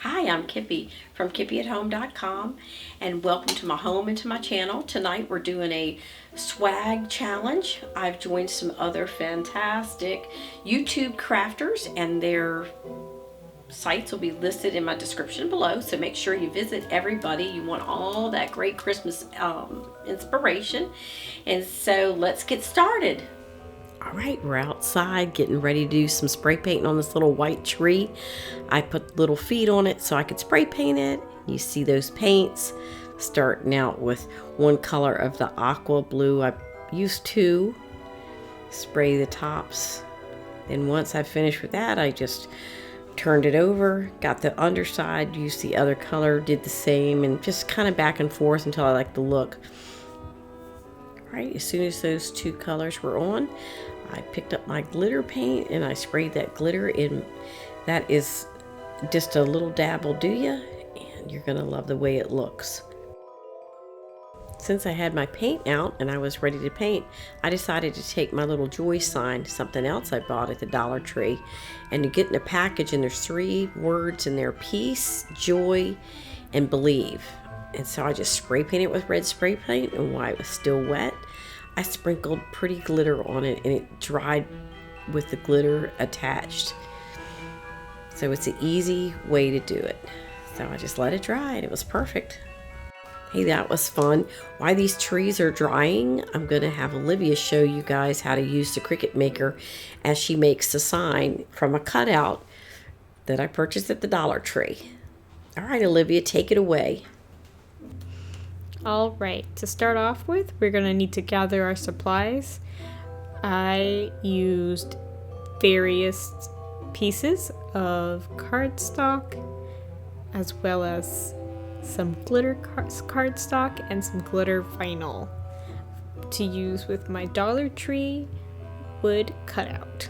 Hi, I'm Kippi from KippiAtHome.com, and welcome to my home and to my channel. Tonight we're doing a swag challenge. I've joined some other fantastic YouTube crafters, and their sites will be listed in my description below, so make sure you visit everybody. You want all that great Christmas inspiration. And so let's get started. All right, we're outside getting ready to do some spray painting on this little white tree. I put little feet on it so I could spray paint it. You see those paints starting out with one color of the aqua blue. I used two, spray the tops. Then once I finished with that, I just turned it over, got the underside, used the other color, did the same, and just kind of back and forth until I liked the look. All right, as soon as those two colors were on, I picked up my glitter paint and I sprayed that glitter in. That is just a little dab will do ya, and you're gonna love the way it looks. Since I had my paint out and I was ready to paint, I decided to take my little joy sign, something else I bought at the Dollar Tree, and to get in a package, and there's 3 words in there: peace, joy, and believe. And so I just spray painted with red spray paint, and while it was still wet, I sprinkled pretty glitter on it, and it dried with the glitter attached. So it's an easy way to do it. So I just let it dry, and it was perfect. Hey, that was fun. While these trees are drying, I'm going to have Olivia show you guys how to use the Cricut maker as she makes the sign from a cutout that I purchased at the Dollar Tree. All right, Olivia, take it away. All right, to start off with, we're going to need to gather our supplies. I used various pieces of cardstock, as well as some glitter cardstock and some glitter vinyl to use with my Dollar Tree wood cutout.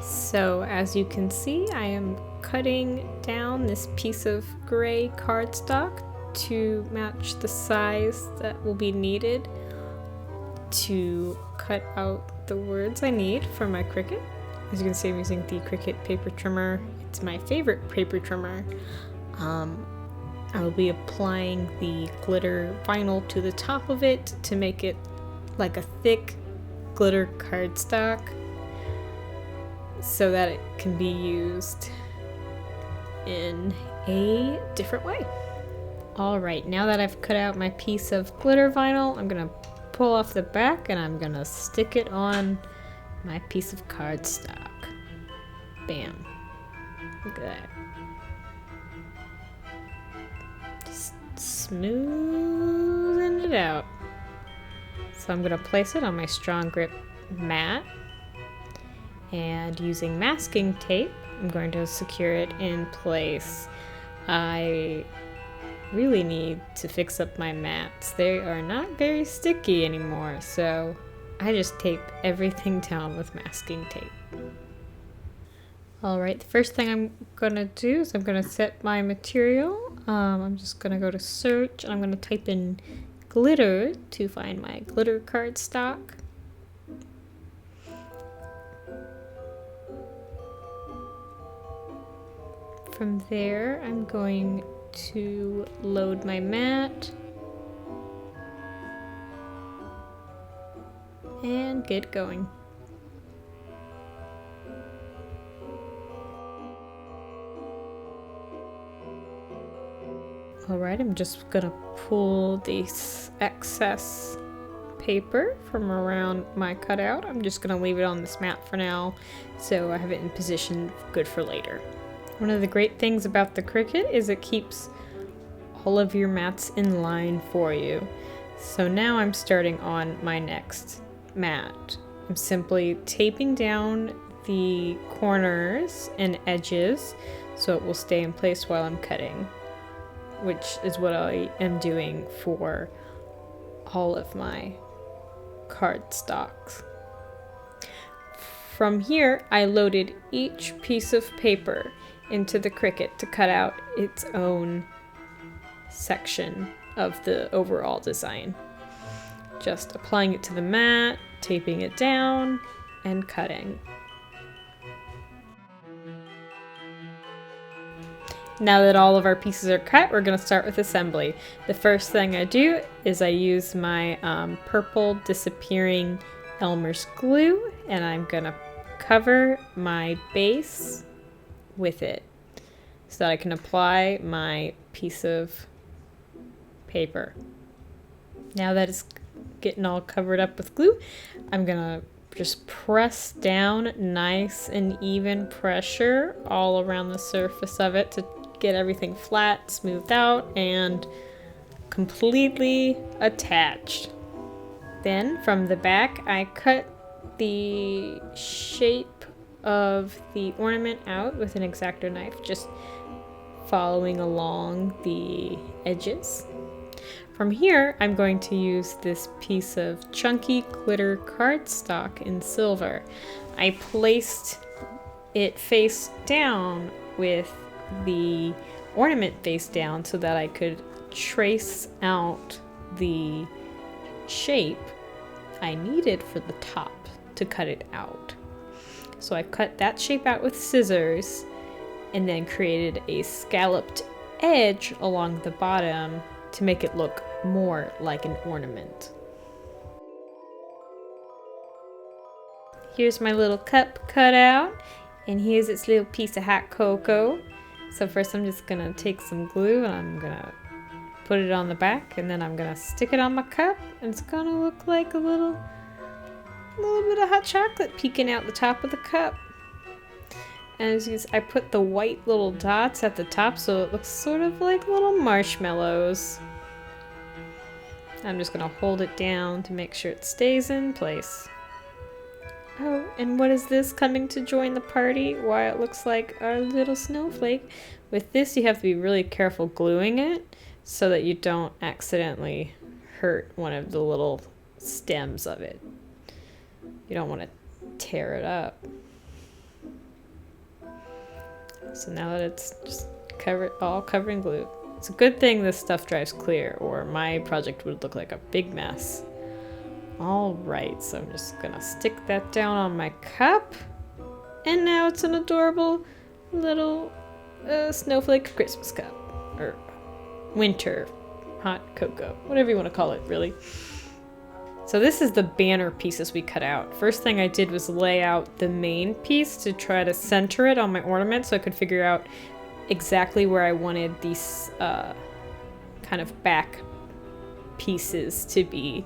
So as you can see, I am cutting down this piece of gray cardstock to match the size that will be needed to cut out the words I need for my Cricut. As you can see, I'm using the Cricut paper trimmer. It's my favorite paper trimmer. I will be applying the glitter vinyl to the top of it to make it like a thick glitter cardstock so that it can be used in a different way. Alright, now that I've cut out my piece of glitter vinyl, I'm going to pull off the back and I'm going to stick it on my piece of cardstock. Bam. Look at that. Just smoothing it out. So I'm going to place it on my strong grip mat, and using masking tape, I'm going to secure it in place. I really need to fix up my mats. They are not very sticky anymore, so I just tape everything down with masking tape. Alright, the first thing I'm gonna do is I'm gonna set my material. I'm just gonna go to search and I'm gonna type in glitter to find my glitter cardstock. From there, I'm going to load my mat and get going. Alright, I'm just gonna pull this excess paper from around my cutout. I'm just gonna leave it on this mat for now so I have it in position good for later. One of the great things about the Cricut is it keeps all of your mats in line for you. So now I'm starting on my next mat. I'm simply taping down the corners and edges so it will stay in place while I'm cutting, which is what I am doing for all of my cardstocks. From here, I loaded each piece of paper into the Cricut to cut out its own section of the overall design. Just applying it to the mat, taping it down, and cutting. Now that all of our pieces are cut, we're going to start with assembly. The first thing I do is I use my purple disappearing Elmer's glue, and I'm going to cover my base with it so that I can apply my piece of paper. Now that it's getting all covered up with glue, I'm going to just press down nice and even pressure all around the surface of it to get everything flat, smoothed out, and completely attached. Then from the back, I cut the shape of the ornament out with an X-Acto knife, just following along the edges. From here, I'm going to use this piece of chunky glitter cardstock in silver. I placed it face down with the ornament face down so that I could trace out the shape I needed for the top to cut it out. So I cut that shape out with scissors and then created a scalloped edge along the bottom to make it look more like an ornament. Here's my little cup cut out, and here's its little piece of hot cocoa. So first I'm just gonna take some glue and I'm gonna put it on the back, and then I'm gonna stick it on my cup, and it's gonna look like a little bit of hot chocolate peeking out the top of the cup. And as you can see, I put the white little dots at the top so it looks sort of like little marshmallows. I'm just gonna hold it down to make sure it stays in place. Oh, and what is this coming to join the party? Why, it looks like our little snowflake. With this, you have to be really careful gluing it so that you don't accidentally hurt one of the little stems of it. You don't want to tear it up. So now that it's just all covered in glue, it's a good thing this stuff dries clear, or my project would look like a big mess. Alright, so I'm just gonna stick that down on my cup, and now it's an adorable little snowflake Christmas cup, or winter hot cocoa, whatever you want to call it, really. So this is the banner pieces we cut out. First thing I did was lay out the main piece to try to center it on my ornament so I could figure out exactly where I wanted these kind of back pieces to be,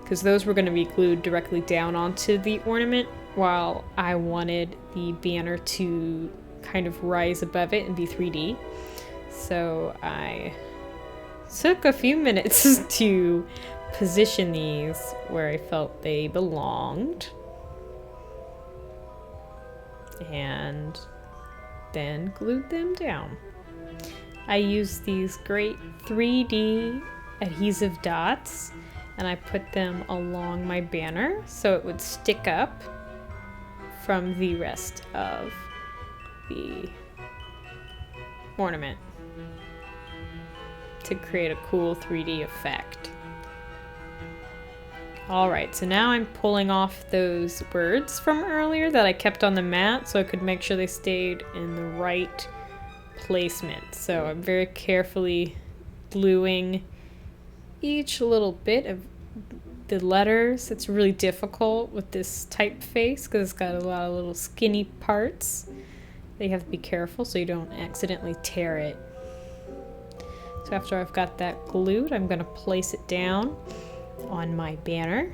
because those were going to be glued directly down onto the ornament, while I wanted the banner to kind of rise above it and be 3D. So I took a few minutes to position these where I felt they belonged, and then glued them down. I used these great 3D adhesive dots, and I put them along my banner so it would stick up from the rest of the ornament to create a cool 3D effect. Alright, so now I'm pulling off those words from earlier that I kept on the mat so I could make sure they stayed in the right placement. So I'm very carefully gluing each little bit of the letters. It's really difficult with this typeface because it's got a lot of little skinny parts. You have to be careful so you don't accidentally tear it. So after I've got that glued, I'm going to place it down on my banner.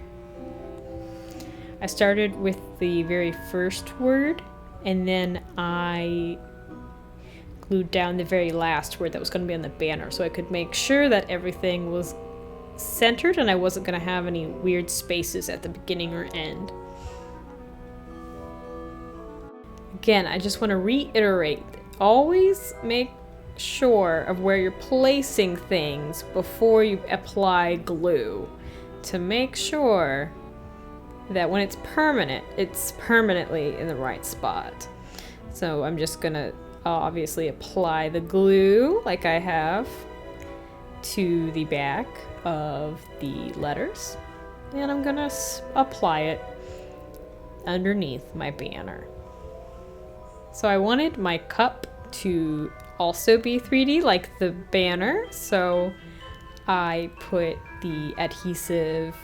I started with the very first word, and then I glued down the very last word that was going to be on the banner so I could make sure that everything was centered and I wasn't going to have any weird spaces at the beginning or end. Again, I just want to reiterate, always make sure of where you're placing things before you apply glue, to make sure that when it's permanent, it's permanently in the right spot. So I'm just gonna obviously apply the glue like I have to the back of the letters, and I'm gonna apply it underneath my banner. So I wanted my cup to also be 3D like the banner, so I put the adhesive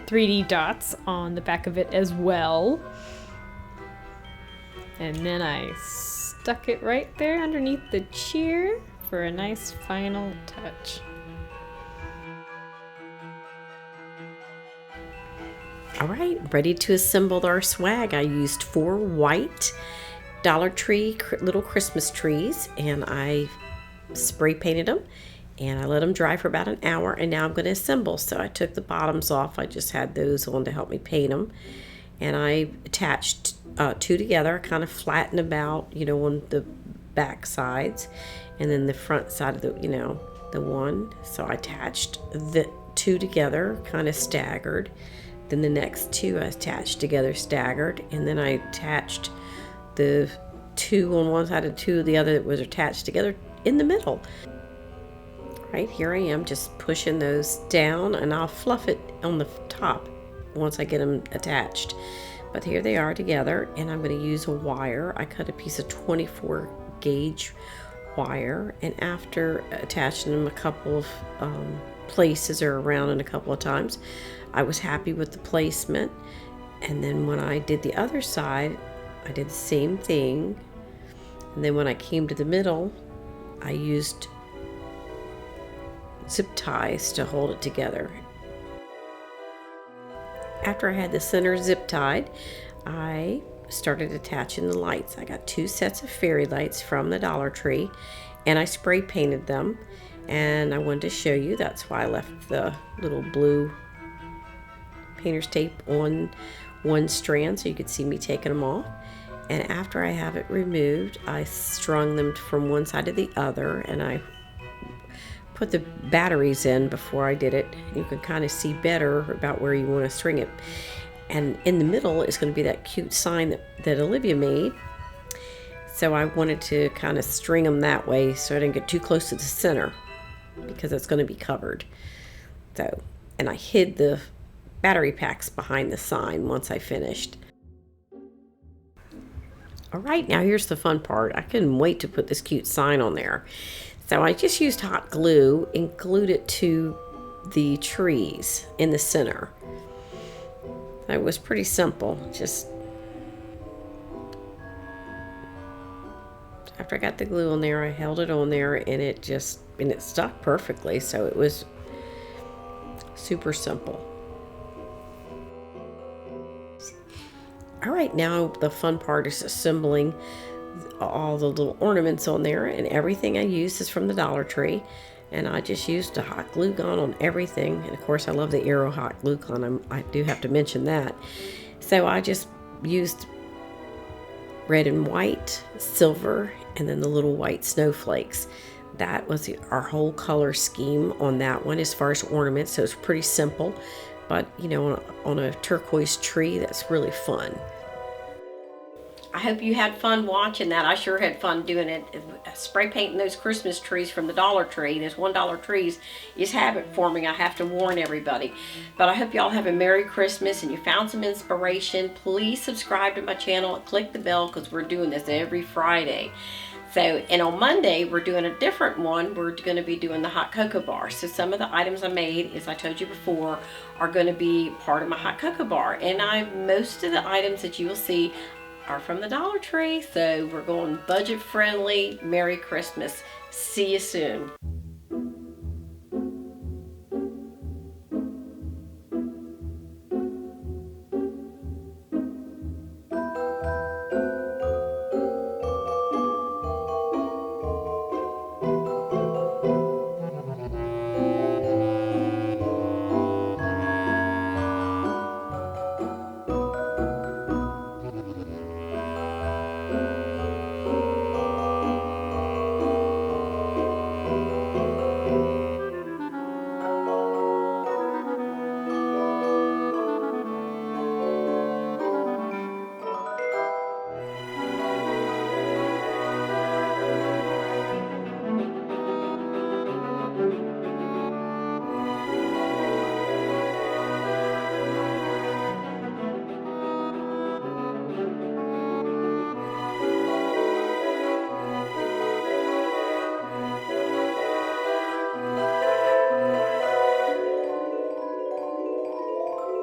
3D dots on the back of it as well. And then I stuck it right there underneath the cheer for a nice final touch. All right, ready to assemble our swag. I used 4 white Dollar Tree little Christmas trees, and I spray painted them, and I let them dry for about an hour, and now I'm going to assemble. So I took the bottoms off. I just had those on to help me paint them, and I attached 2 together. I kind of flattened about, on the back sides, and then the front side of the one. So I attached the 2 together, kind of staggered. Then the next 2 I attached together staggered, and then I attached the 2 on one side and 2 the other that was attached together in the middle. Right, here I am just pushing those down, and I'll fluff it on the top once I get them attached. But here they are together, and I'm going to use a wire. I cut a piece of 24 gauge wire, and after attaching them a couple of places or around and a couple of times, I was happy with the placement. And then when I did the other side, I did the same thing. And then when I came to the middle, I used zip ties to hold it together. After I had the center zip tied, I started attaching the lights. I got 2 sets of fairy lights from the Dollar Tree, and I spray painted them. And I wanted to show you, that's why I left the little blue painter's tape on one strand so you could see me taking them off. And after I have it removed, I strung them from one side to the other, and I put the batteries in before I did it. You can kind of see better about where you want to string it. And in the middle is going to be that cute sign that Olivia made. So I wanted to kind of string them that way so I didn't get too close to the center, because it's going to be covered. So, and I hid the battery packs behind the sign once I finished. All right, now here's the fun part. I couldn't wait to put this cute sign on there. So I just used hot glue and glued it to the trees in the center. It was pretty simple. Just after I got the glue on there, I held it on there, and it stuck perfectly. So it was super simple. All right, now the fun part is assembling all the little ornaments on there, and everything I used is from the Dollar Tree, and I just used a hot glue gun on everything. And of course I love the Aero hot glue gun. I do have to mention that. So I just used red and white, silver, and then the little white snowflakes. That was our whole color scheme on that one as far as ornaments. So it's pretty simple, but on a turquoise tree, that's really fun. I hope you had fun watching that. I sure had fun doing it. Spray painting those Christmas trees from the Dollar Tree. Those $1 trees is habit forming. I have to warn everybody. But I hope y'all have a Merry Christmas and you found some inspiration. Please subscribe to my channel and click the bell, because we're doing this every Friday. So, and on Monday, we're doing a different one. We're going to be doing the hot cocoa bar. So some of the items I made, as I told you before, are going to be part of my hot cocoa bar. And most of the items that you will see are from the Dollar Tree. So we're going budget friendly. Merry Christmas. See you soon.